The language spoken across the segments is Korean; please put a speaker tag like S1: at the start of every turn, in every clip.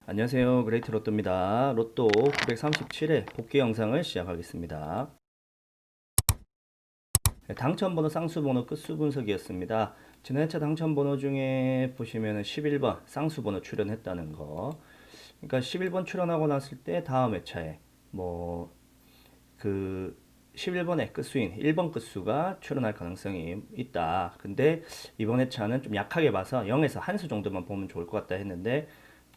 S1: 안녕하세요. 그레이트 로또입니다. 로또 937회 복귀 영상을 시작하겠습니다. 당첨번호, 쌍수번호, 끝수 분석이었습니다. 지난 회차 당첨번호 중에 보시면 11번 쌍수번호 출연했다는 거. 그러니까 11번 출연하고 났을 때 다음 회차에 그 11번의 끝수인 1번 끝수가 출연할 가능성이 있다. 근데 이번 회차는 좀 약하게 봐서 0에서 한 수 정도만 보면 좋을 것 같다 했는데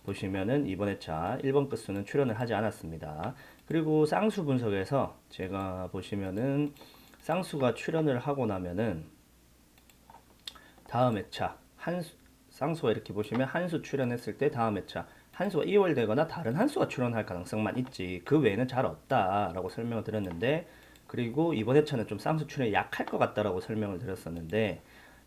S1: 보시면은 이번 회차 1번 끝수는 출연을 하지 않았습니다. 그리고 쌍수 분석에서 제가 보시면은 쌍수가 출연을 하고 나면은 다음 회차 쌍수가 이렇게 보시면 한 수 출연했을 때 다음 회차 한 수가 이월되거나 다른 한 수가 출연할 가능성만 있지 그 외에는 잘 없다라고 설명을 드렸는데, 그리고 이번 회차는 좀 쌍수 출연이 약할 것 같다라고 설명을 드렸었는데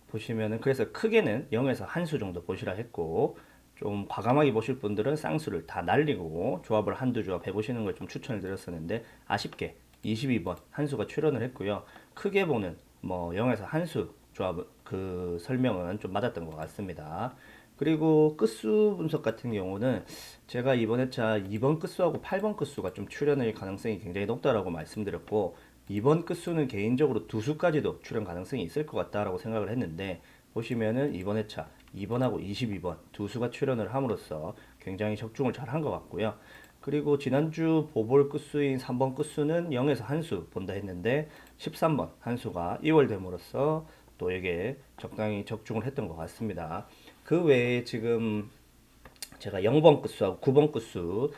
S1: 보시면은 그래서 크게는 0에서 한 수 정도 보시라 했고, 좀 과감하게 보실 분들은 쌍수를 다 날리고 조합을 한두 조합 해보시는 걸 좀 추천을 드렸었는데 아쉽게 22번 한 수가 출연을 했고요. 크게 보는 0에서 한 수 조합 그 설명은 좀 맞았던 것 같습니다. 그리고 끝수 분석 같은 경우는 제가 이번 회차 2번 끝수하고 8번 끝수가 좀 출연할 가능성이 굉장히 높다라고 말씀드렸고, 이번 끝수는 개인적으로 두 수까지도 출연 가능성이 있을 것 같다라고 생각을 했는데 보시면은 이번 회차 2번하고 22번 두 수가 출연을 함으로써 굉장히 적중을 잘 한 것 같고요. 그리고 지난주 보볼 끝수인 3번 끝수는 0에서 한 수 본다 했는데 13번 한 수가 2월 됨으로써 또 이게 적당히 적중을 했던 것 같습니다. 그 외에 지금 제가 0번 끝수하고 9번 끝수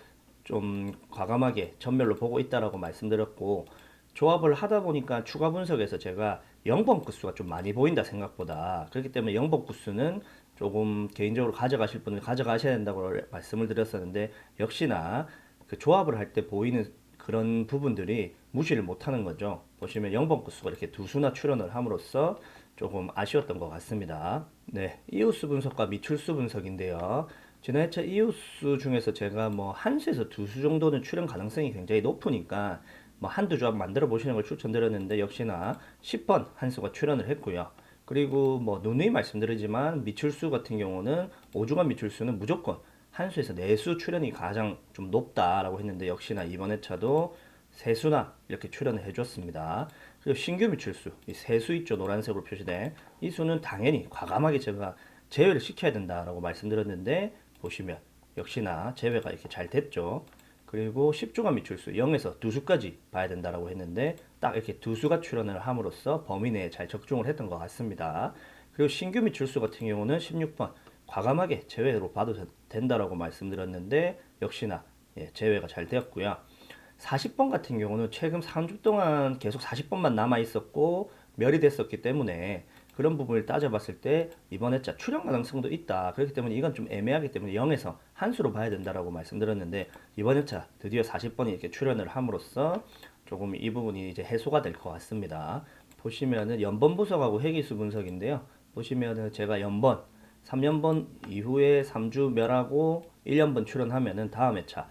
S1: 좀 과감하게 전멸로 보고 있다라고 말씀드렸고, 조합을 하다 보니까 추가 분석에서 제가 0번 끝수가 좀 많이 보인다 생각보다. 그렇기 때문에 0번 끝수는 조금 개인적으로 가져가실 분은 가져가셔야 된다고 말씀을 드렸었는데, 역시나 그 조합을 할 때 보이는 그런 부분들이 무시를 못하는 거죠. 보시면 0번 끝수가 이렇게 두 수나 출연을 함으로써 조금 아쉬웠던 것 같습니다. 네, 이웃수 분석과 미출수 분석인데요. 지난 회차 이웃수 중에서 제가 한 수에서 두 수 정도는 출연 가능성이 굉장히 높으니까 한두 조합 만들어 보시는 걸 추천드렸는데 역시나 10번 한 수가 출연을 했고요. 그리고 누누이 말씀드리지만 미출수 같은 경우는 오중간 미출수는 무조건 한 수에서 네 수 출연이 가장 좀 높다라고 했는데 역시나 이번 회차도 세 수나 이렇게 출연을 해줬습니다. 그리고 신규 미출수 이 세 수 있죠, 노란색으로 표시된 이 수는 당연히 과감하게 제가 제외를 시켜야 된다라고 말씀드렸는데 보시면 역시나 제외가 이렇게 잘 됐죠. 그리고 10주간 미출수 0에서 두 수까지 봐야 된다라고 했는데 딱 이렇게 두 수가 출연을 함으로써 범위 내에 잘 적중을 했던 것 같습니다. 그리고 신규 미출수 같은 경우는 16번 과감하게 제외로 봐도 된다라고 말씀드렸는데 역시나 제외가 잘 되었고요. 40번 같은 경우는 최근 3주 동안 계속 40번만 남아 있었고 멸이 됐었기 때문에 그런 부분을 따져봤을 때 이번 회차 출연 가능성도 있다. 그렇기 때문에 이건 좀 애매하기 때문에 0에서 한 수로 봐야 된다라고 말씀드렸는데 이번 회차 드디어 40번이 이렇게 출연을 함으로써 조금 이 부분이 이제 해소가 될 것 같습니다. 보시면은 연번 분석하고 회기수 분석인데요. 보시면은 제가 연번 3년번 이후에 3주 멸하고 1년번 출연하면은 다음 회차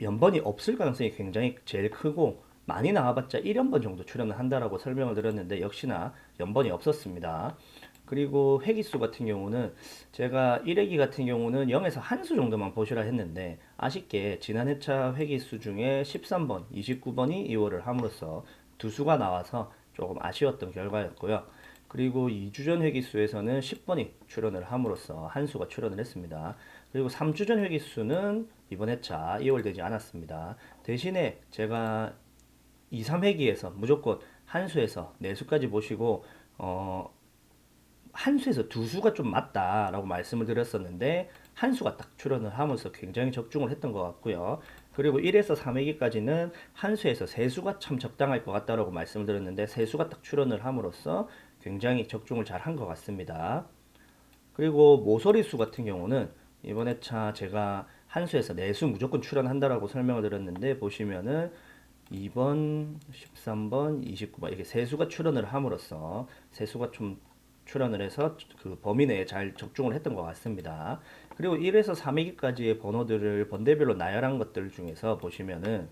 S1: 연번이 없을 가능성이 굉장히 제일 크고 많이 나와봤자 1연번 정도 출연을 한다라고 설명을 드렸는데 역시나 연번이 없었습니다. 그리고 회기수 같은 경우는 제가 1회기 같은 경우는 0에서 한 수 정도만 보시라 했는데 아쉽게 지난 회차 회기수 중에 13번, 29번이 2월을 함으로써 두 수가 나와서 조금 아쉬웠던 결과였고요. 그리고 2주 전 회기수에서는 10번이 출연을 함으로써 한 수가 출연을 했습니다. 그리고 3주 전 회기수는 이번 회차 2월 되지 않았습니다. 대신에 제가 2, 3회기에서 무조건 한 수에서 네 수까지 보시고 한 수에서 두 수가 좀 맞다라고 말씀을 드렸었는데 한 수가 딱 출연을 하면서 굉장히 적중을 했던 것 같고요. 그리고 1에서 3회기까지는 한 수에서 세 수가 참 적당할 것 같다라고 말씀을 드렸는데 세 수가 딱 출연을 함으로써 굉장히 적중을 잘 한 것 같습니다. 그리고 모서리 수 같은 경우는 이번 회차 제가 한 수에서 네 수 무조건 출연한다라고 설명을 드렸는데 보시면은 2번, 13번, 29번 이렇게 세 수가 출연을 함으로써 세 수가 좀 출연을 해서 그 범위 내에 잘 적중을 했던 것 같습니다. 그리고 1에서 3위기까지의 번호들을 번대별로 나열한 것들 중에서 보시면은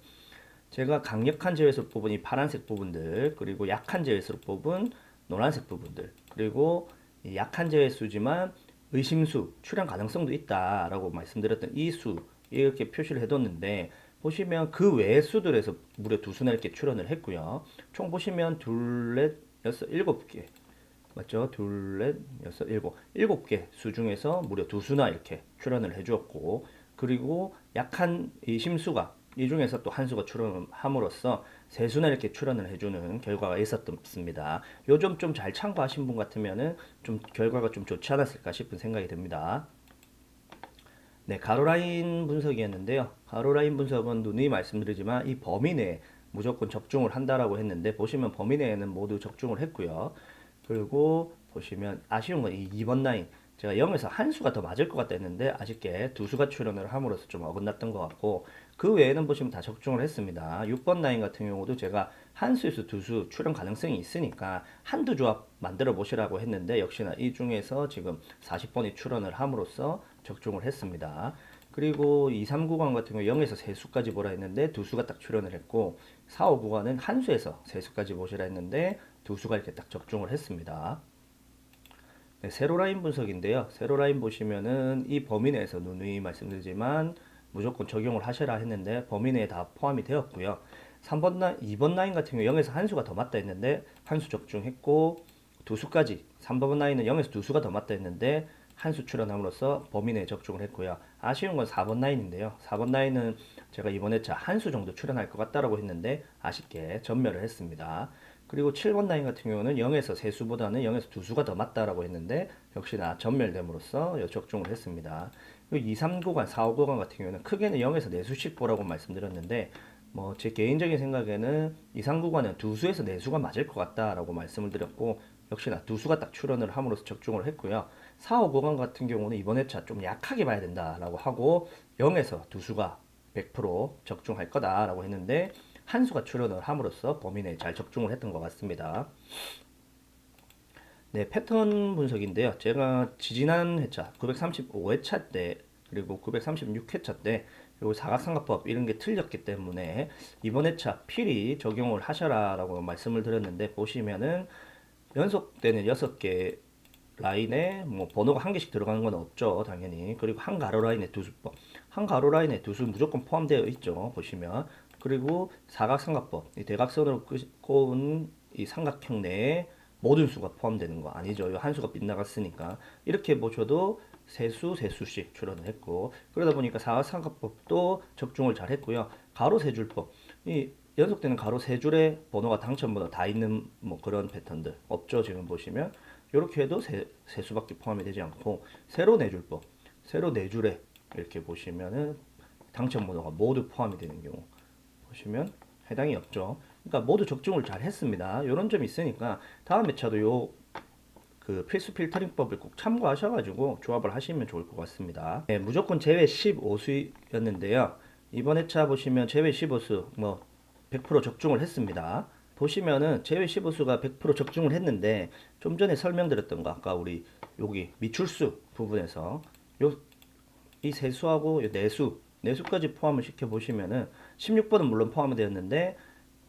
S1: 제가 강력한 제외수 뽑은 이 파란색 부분들, 그리고 약한 제외수로 뽑은 노란색 부분들, 그리고 약한 제외수지만 의심수, 출현 가능성도 있다라고 말씀드렸던 이 수, 이렇게 표시를 해뒀는데, 보시면 그 외의 수들에서 무려 두 수나 이렇게 출현을 했고요. 총 보시면 둘, 넷, 여섯, 일곱 개. 맞죠? 둘, 넷, 여섯, 일곱 개 수 중에서 무려 두 수나 이렇게 출현을 해주었고, 그리고 약한 이 심수가 이 중에서 또 한 수가 출현함으로써 세 수나 이렇게 출현을 해주는 결과가 있었습니다. 요 점 좀 잘 참고하신 분 같으면은 좀 결과가 좀 좋지 않았을까 싶은 생각이 듭니다. 네, 가로라인 분석이었는데요. 가로라인 분석은 누누이 말씀드리지만 이 범위 내에 무조건 적중을 한다라고 했는데, 보시면 범위 내에는 모두 적중을 했고요. 그리고 보시면 아쉬운 건 이 2번 라인, 제가 0에서 한 수가 더 맞을 것 같다 했는데 아쉽게 두 수가 출현을 함으로써 좀 어긋났던 것 같고, 그 외에는 보시면 다 적중을 했습니다. 6번 라인 같은 경우도 제가 한 수에서 두 수 출현 가능성이 있으니까 한두 조합 만들어 보시라고 했는데, 역시나 이 중에서 지금 40번이 출현을 함으로써 적중을 했습니다. 그리고 2, 3 구간 같은 경우 0에서 세 수까지 보라 했는데 두 수가 딱 출현을 했고, 4, 5 구간은 한 수에서 세 수까지 보시라 했는데 두 수가 이렇게 딱 적중을 했습니다. 네, 세로 라인 분석인데요. 세로 라인 보시면은 이 범위 내에서 누누이 말씀드리지만 무조건 적용을 하셔라 했는데 범위 내에 다 포함이 되었고요. 3번 라인, 2번 라인 같은 경우 0에서 한 수가 더 맞다 했는데 한 수 적중했고, 두 수까지 3번 라인은 0에서 두 수가 더 맞다 했는데 한 수 출현함으로써 범위 내에 적중을 했고요. 아쉬운 건 4번 라인인데요. 4번 라인은 제가 이번 회차 한 수 정도 출현할 것 같다라고 했는데 아쉽게 전멸을 했습니다. 그리고 7번 라인 같은 경우는 0에서 세 수보다는 0에서 두 수가 더 맞다라고 했는데 역시나 전멸됨으로써 적중을 했습니다. 그리고 2, 3 구간, 4, 5 구간 같은 경우는 크게는 0에서 4수씩 보라고 말씀드렸는데, 뭐 제 개인적인 생각에는 2, 3 구간은 두 수에서 4수가 맞을 것 같다라고 말씀을 드렸고, 역시나 두 수가 딱 출현을 함으로써 적중을 했고요. 4, 5 구간 같은 경우는 이번 회차 좀 약하게 봐야 된다라고 하고 0에서 두 수가 100% 적중할 거다라고 했는데 한 수가 출현을 함으로써 범위 내에 잘 적중을 했던 것 같습니다. 네, 패턴 분석인데요. 제가 지지난 회차 935회차 때 그리고 936회차 때 그리고 사각삼각법 이런 게 틀렸기 때문에 이번 회차 필히 적용을 하셔라라고 말씀을 드렸는데, 보시면은 연속되는 6개 라인에 뭐 번호가 한 개씩 들어가는 건 없죠, 당연히. 그리고 한 가로 라인에 두 수, 한 가로 라인에 두 수 무조건 포함되어 있죠, 보시면. 그리고 사각삼각법, 이 대각선으로 꼽은 이 삼각형 내에 모든 수가 포함되는 거 아니죠. 한 수가 빗나갔으니까. 이렇게 보셔도 세수씩 출연을 했고, 그러다 보니까 사각삼각법도 적중을 잘 했고요. 가로 세 줄법, 이 연속되는 가로 세 줄에 번호가 당첨번호 다 있는 뭐 그런 패턴들 없죠, 지금 보시면. 이렇게 해도 세 수밖에 포함이 되지 않고, 세로 네 줄법, 세로 네 줄에 이렇게 보시면은 당첨번호가 모두 포함이 되는 경우 보시면 해당이 없죠. 그러니까 모두 적중을 잘 했습니다. 이런 점이 있으니까 다음 회차도 요 그 필수 필터링법을 꼭 참고하셔가지고 조합을 하시면 좋을 것 같습니다. 네, 무조건 제외 15수였는데요. 이번 회차 보시면 제외 15수 뭐 100% 적중을 했습니다. 보시면은 제외 15수가 100% 적중을 했는데, 좀 전에 설명드렸던 거 아까 우리 여기 미출수 부분에서 요 이 세수하고 요 내수까지 포함을 시켜 보시면은 16번은 물론 포함이 되었는데,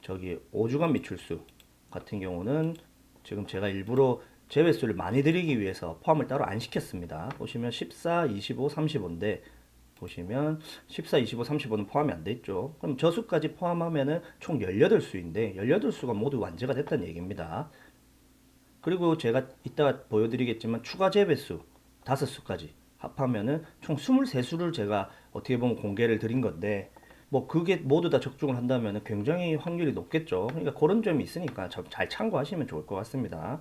S1: 저기 5주간 미출수 같은 경우는 지금 제가 일부러 제외수를 많이 드리기 위해서 포함을 따로 안 시켰습니다. 보시면 14, 25, 35인데 보시면 14, 25, 35는 포함이 안 돼 있죠. 그럼 저 수까지 포함하면은 총 18수인데 18수가 모두 완제가 됐다는 얘기입니다. 그리고 제가 이따가 보여드리겠지만 추가 재배수 5수까지 합하면은 총 23수를 제가 어떻게 보면 공개를 드린 건데, 뭐 그게 모두 다 적중을 한다면 굉장히 확률이 높겠죠. 그러니까 그런 점이 있으니까 잘 참고하시면 좋을 것 같습니다.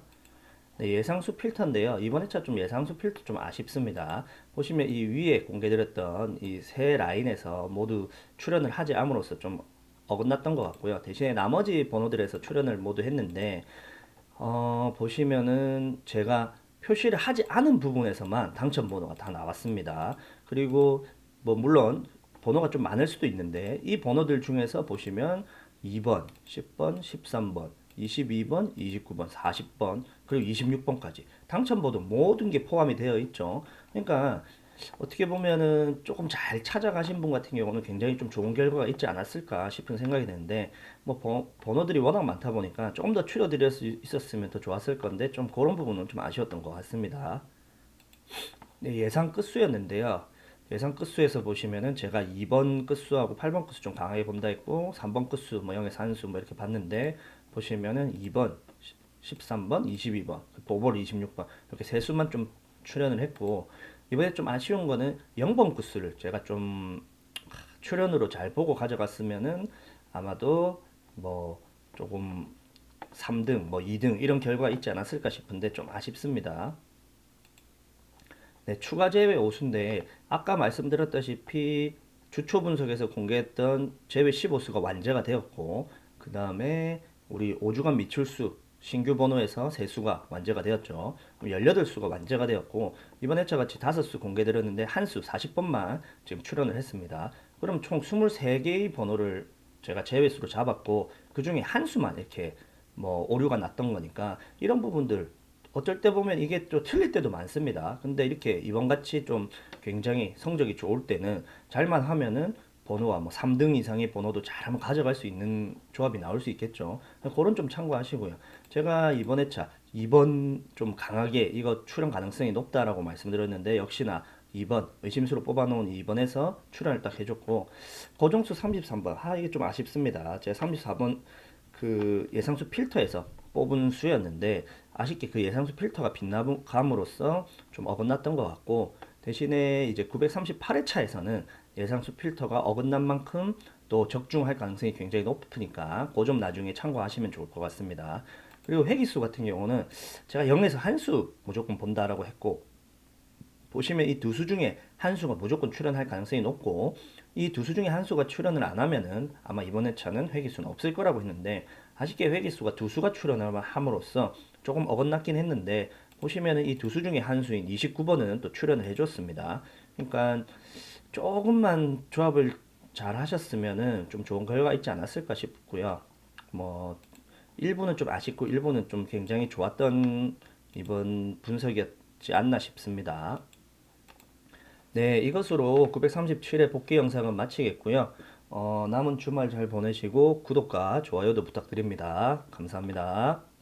S1: 네, 예상수 필터인데요. 이번 회차 좀 예상수 필터 좀 아쉽습니다. 보시면 이 위에 공개드렸던 이 세 라인에서 모두 출연을 하지 않음으로써 좀 어긋났던 것 같고요. 대신에 나머지 번호들에서 출연을 모두 했는데, 보시면은 제가 표시를 하지 않은 부분에서만 당첨 번호가 다 나왔습니다. 그리고 뭐 물론 번호가 좀 많을 수도 있는데 이 번호들 중에서 보시면 2번, 10번, 13번, 22번, 29번, 40번, 그리고 26번까지 당첨번호 모든 게 포함이 되어 있죠. 그러니까 어떻게 보면은 조금 잘 찾아가신 분 같은 경우는 굉장히 좀 좋은 결과가 있지 않았을까 싶은 생각이 드는데, 뭐 번호들이 워낙 많다 보니까 조금 더 줄여드릴 수 있었으면 더 좋았을 건데 좀 그런 부분은 좀 아쉬웠던 것 같습니다. 네, 예상 끝수였는데요. 예상 끝수에서 보시면은 제가 2번 끝수하고 8번 끝수 좀 강하게 본다 했고 3번 끝수 뭐 0에서 한수 뭐 이렇게 봤는데 보시면은 2번, 13번, 22번, 오버 26번 이렇게 세 수만 좀 출연을 했고 이번에 좀 아쉬운 거는 0번 끝수를 제가 좀 출연으로 잘 보고 가져갔으면은 아마도 뭐 조금 3등, 뭐 2등 이런 결과가 있지 않았을까 싶은데 좀 아쉽습니다. 네, 추가 제외 오수인데 아까 말씀드렸다시피 주초 분석에서 공개했던 제외 15수가 완제가 되었고 그 다음에 우리 5주간 미출수 신규 번호에서 3수가 완제가 되었죠. 18수가 완제가 되었고 이번 회차 같이 5수 공개드렸는데 한 수 40번만 지금 출연을 했습니다. 그럼 총 23개의 번호를 제가 제외수로 잡았고 그 중에 한 수만 이렇게 뭐 오류가 났던 거니까 이런 부분들 어쩔 때 보면 이게 또 틀릴 때도 많습니다. 근데 이렇게 이번 같이 좀 굉장히 성적이 좋을 때는 잘만 하면은 번호와 뭐 3등 이상의 번호도 잘 한번 가져갈 수 있는 조합이 나올 수 있겠죠. 그런 좀 참고하시고요. 제가 이번 회차 2번 좀 강하게 이거 출연 가능성이 높다라고 말씀드렸는데 역시나 2번 의심수로 뽑아놓은 2번에서 출연을 딱 해줬고 고정수 33번 이게 좀 아쉽습니다. 제가 34번 그 예상수 필터에서 뽑은 수였는데 아쉽게 그 예상수 필터가 빗나감으로써 좀 어긋났던 것 같고 대신에 이제 938회차에서는 예상수 필터가 어긋난 만큼 또 적중할 가능성이 굉장히 높으니까 그 점 나중에 참고하시면 좋을 것 같습니다. 그리고 회기수 같은 경우는 제가 0에서 한 수 무조건 본다라고 했고 보시면 이 두 수 중에 한 수가 무조건 출연할 가능성이 높고 이 두 수 중에 한 수가 출연을 안 하면은 아마 이번 회차는 회기수는 없을 거라고 했는데 아쉽게 회기수가 두 수가 출연을 함으로써 조금 어긋났긴 했는데 보시면은 이 두 수 중에 한 수인 29번은 또 출연을 해줬습니다. 그러니까 조금만 조합을 잘 하셨으면은 좀 좋은 결과가 있지 않았을까 싶고요. 뭐 일부는 좀 아쉽고 일부는 좀 굉장히 좋았던 이번 분석이었지 않나 싶습니다. 네, 이것으로 937회 복귀 영상은 마치겠고요. 남은 주말 잘 보내시고 구독과 좋아요도 부탁드립니다. 감사합니다.